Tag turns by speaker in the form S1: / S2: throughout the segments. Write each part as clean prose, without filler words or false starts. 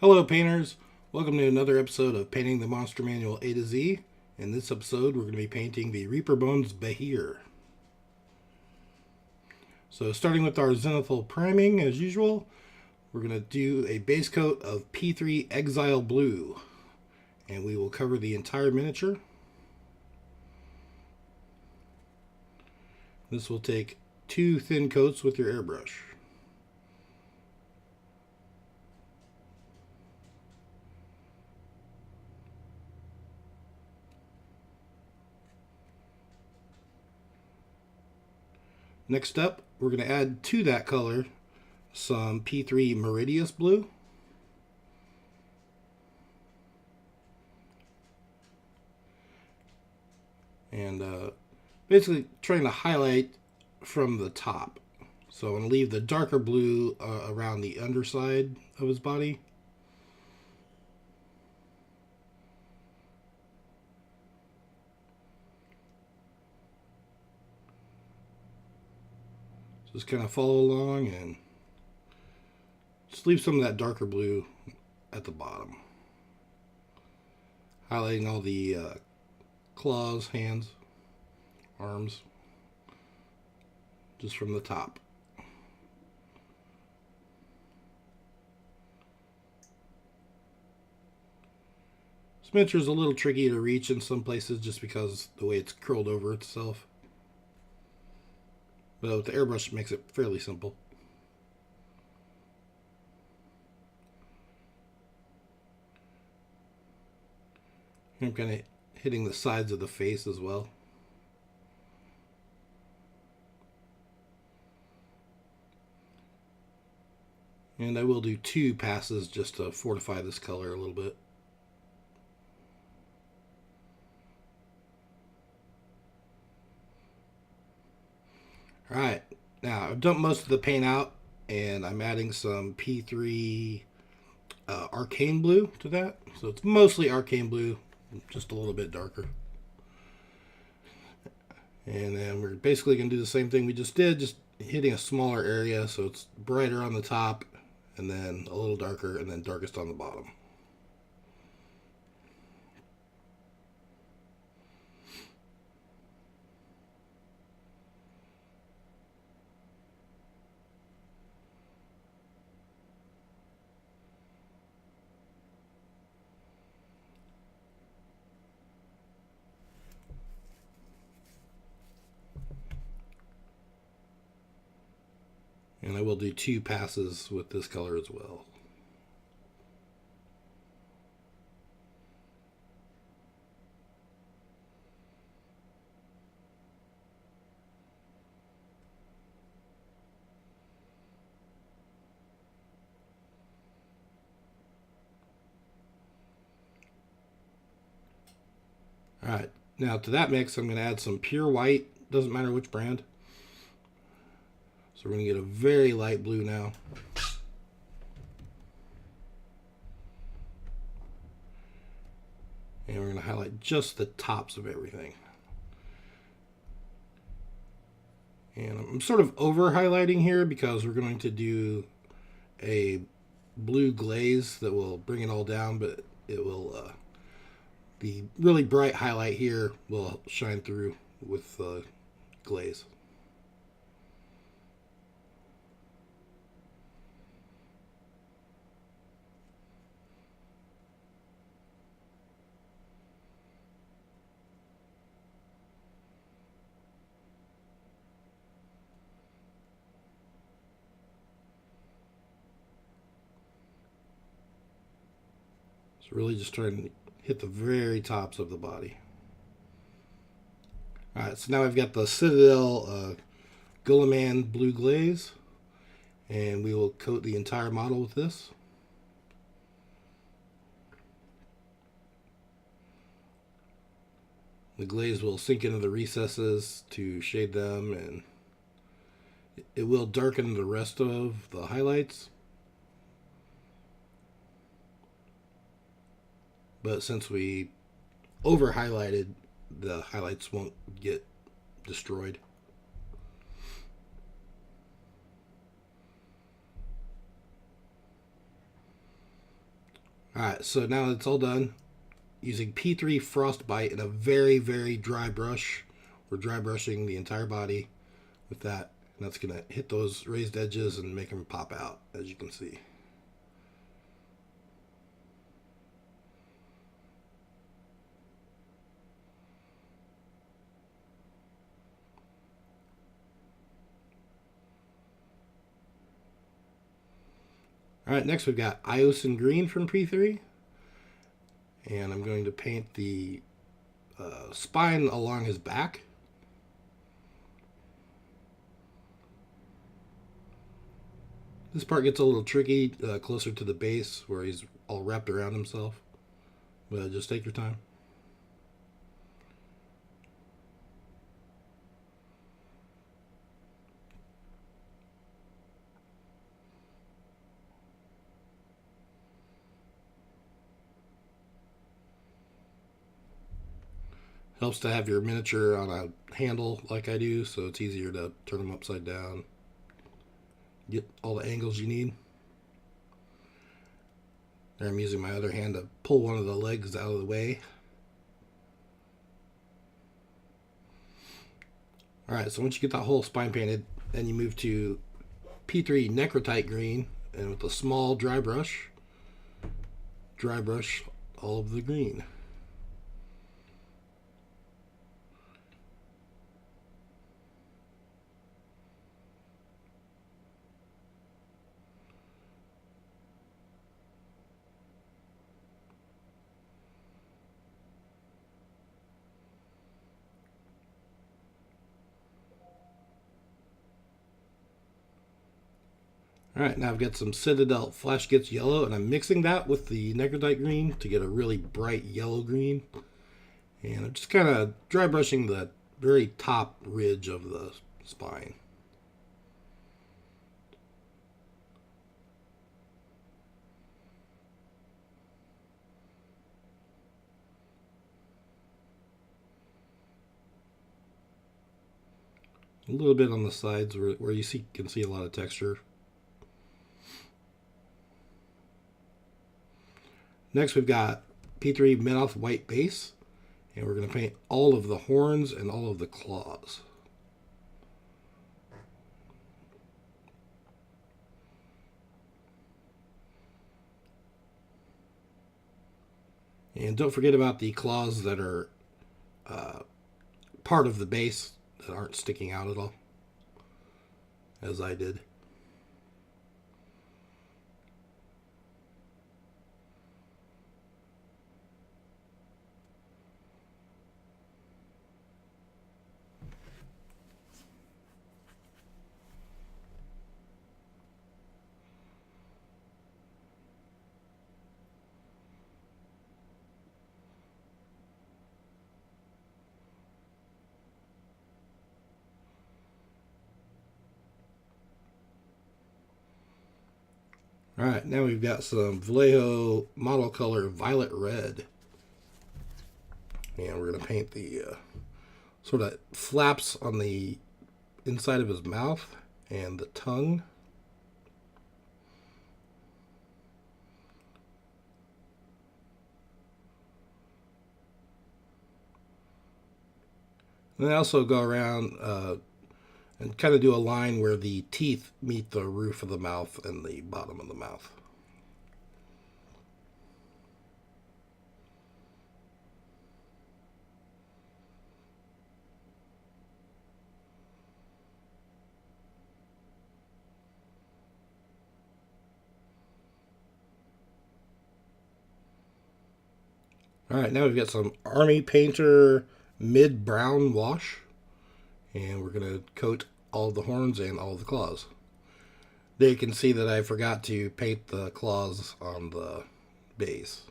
S1: Hello painters, welcome to another episode of Painting the Monster Manual A to Z. In this episode we're going to be painting the Reaper Bones Behir. So starting with our zenithal priming as usual, we're going to do a base coat of P3 Exile Blue, and we will cover the entire miniature. This will take 2 thin coats with your airbrush. Next up, we're going to add to that color some P3 Meridius Blue. And basically trying to highlight from the top. So I'm going to leave the darker blue around the underside of his body. Just kind of follow along and just leave some of that darker blue at the bottom. Highlighting all the claws, hands, arms, just from the top. This miniature is a little tricky to reach in some places just because the way it's curled over itself. But with the airbrush, it makes it fairly simple. I'm kind of hitting the sides of the face as well. And I will do 2 passes just to fortify this color a little bit. Alright, now I've dumped most of the paint out, and I'm adding some P3 arcane blue to that. So it's mostly arcane blue, just a little bit darker. And then we're basically going to do the same thing we just did, just hitting a smaller area so it's brighter on the top, and then a little darker, and then darkest on the bottom. And I will do 2 passes with this color as well. Alright, now to that mix I'm going to add some pure white, doesn't matter which brand. So we're going to get a very light blue now. And we're going to highlight just the tops of everything. And I'm sort of over highlighting here because we're going to do a blue glaze that will bring it all down, but it will, the really bright highlight here will shine through with glaze. So really just trying to hit the very tops of the body. Alright, so now I've got the Citadel guilliman blue glaze, and we will coat the entire model with this. The glaze will sink into the recesses to shade them, and it will darken the rest of the highlights. But since we over highlighted, the highlights won't get destroyed. Alright, so now it's all done. Using P3 frostbite and a very, very dry brush. We're dry brushing the entire body with that. And that's going to hit those raised edges and make them pop out, as you can see. Alright, next we've got iosan green from P3. And I'm going to paint the spine along his back. This part gets a little tricky closer to the base where he's all wrapped around himself. But just take your time. Helps to have your miniature on a handle like I do, so it's easier to turn them upside down. Get all the angles you need. There I'm using my other hand to pull one of the legs out of the way. Alright, so once you get that whole spine painted, then you move to P3 necrotite green, and with a small dry brush all of the green. Alright, now I've got some Citadel Flash Gitz yellow, and I'm mixing that with the necrotite green to get a really bright yellow green. And I'm just kind of dry brushing the very top ridge of the spine. A little bit on the sides where you can see a lot of texture. Next we've got P3 menoth white base, and we're going to paint all of the horns and all of the claws. And don't forget about the claws that are part of the base that aren't sticking out at all, as I did. Alright, now we've got some Vallejo Model color violet red. And we're going to paint the sort of flaps on the inside of his mouth and the tongue. And I also go around and kind of do a line where the teeth meet the roof of the mouth and the bottom of the mouth. Alright, now we've got some Army Painter mid-brown wash. And we're going to coat all the horns and all the claws. There you can see that I forgot to paint the claws on the base.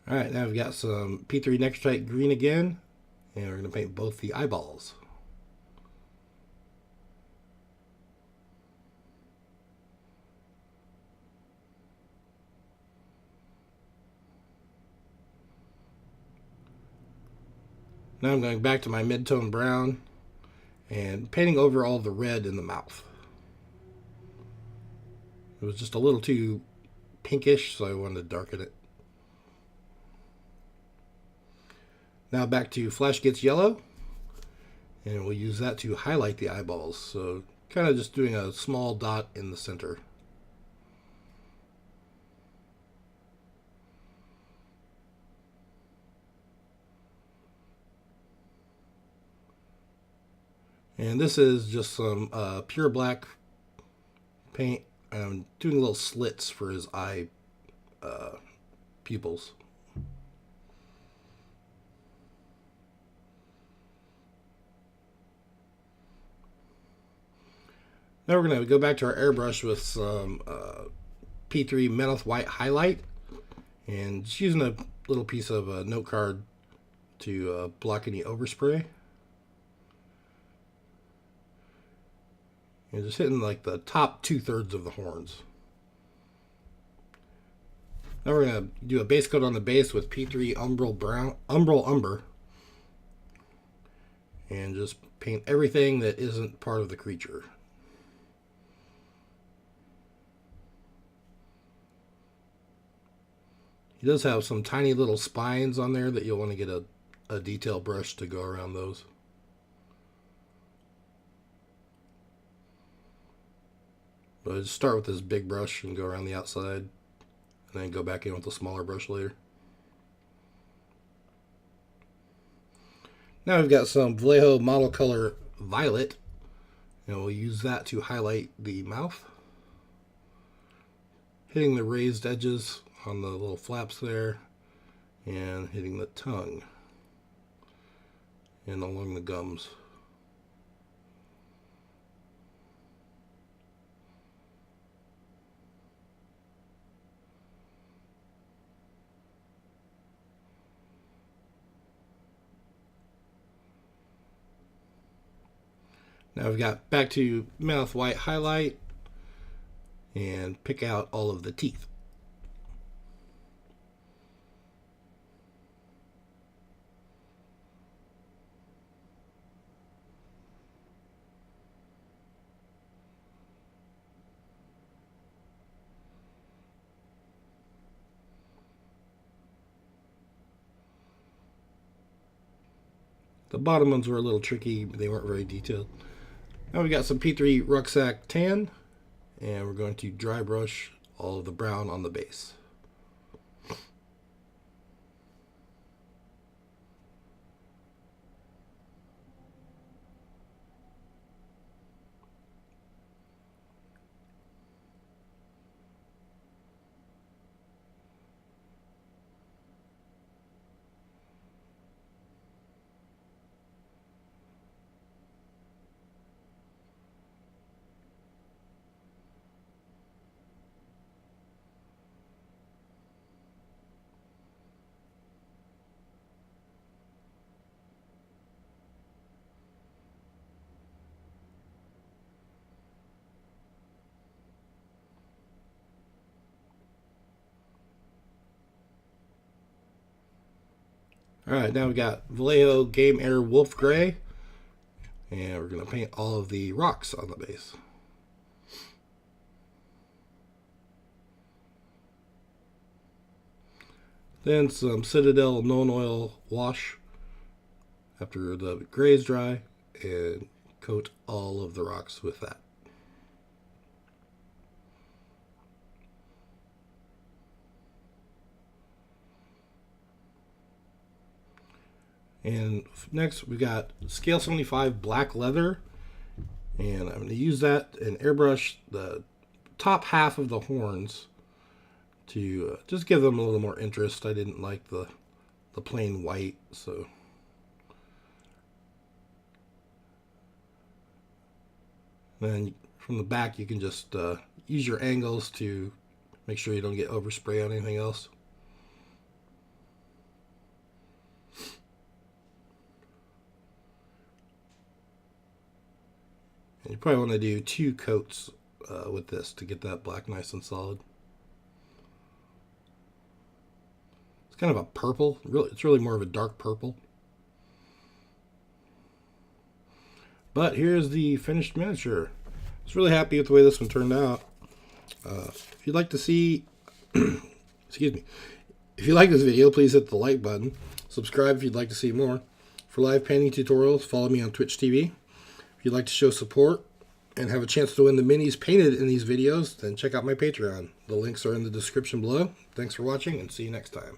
S1: Alright, now we've got some P3 necrotite green again, and we're going to paint both the eyeballs. Now I'm going back to my mid-tone brown and painting over all the red in the mouth. It was just a little too pinkish, so I wanted to darken it. Now back to Flash Gitz Yellow, and we'll use that to highlight the eyeballs. So kind of just doing a small dot in the center. And this is just some pure black paint. I'm doing little slits for his eye pupils. Now we're going to go back to our airbrush with some P3 menoth white highlight, and just using a little piece of a note card to block any overspray. And just hitting like the top 2/3 of the horns. Now we're going to do a base coat on the base with P3 umbral umber, and just paint everything that isn't part of the creature. He does have some tiny little spines on there that you'll want to get a detail brush to go around those. But I just start with this big brush and go around the outside, and then go back in with a smaller brush later. Now we've got some Vallejo Model color violet, and we'll use that to highlight the mouth, hitting the raised edges on the little flaps there, and hitting the tongue and along the gums. Now we've got back to mouth white highlight and pick out all of the teeth. The bottom ones were a little tricky, but they weren't very detailed. Now we got some P3 rucksack tan, and we're going to dry brush all of the brown on the base. Alright, now we got Vallejo Game Air Wolf Gray, and we're going to paint all of the rocks on the base. Then some Citadel Nuln Oil wash after the grays dry, and coat all of the rocks with that. And next we got scale 75 black leather, and I'm going to use that and airbrush the top half of the horns to just give them a little more interest. I didn't like the plain white, so then from the back you can just use your angles to make sure you don't get overspray on anything else. And you probably want to do 2 coats with this to get that black nice and solid. It's kind of a purple. It's really more of a dark purple. But here's the finished miniature. I was really happy with the way this one turned out. If you'd like to see, excuse me, if you like this video, please hit the like button. Subscribe if you'd like to see more. For live painting tutorials, follow me on Twitch TV. If you'd like to show support and have a chance to win the minis painted in these videos, then check out my Patreon. The links are in the description below. Thanks for watching, and see you next time.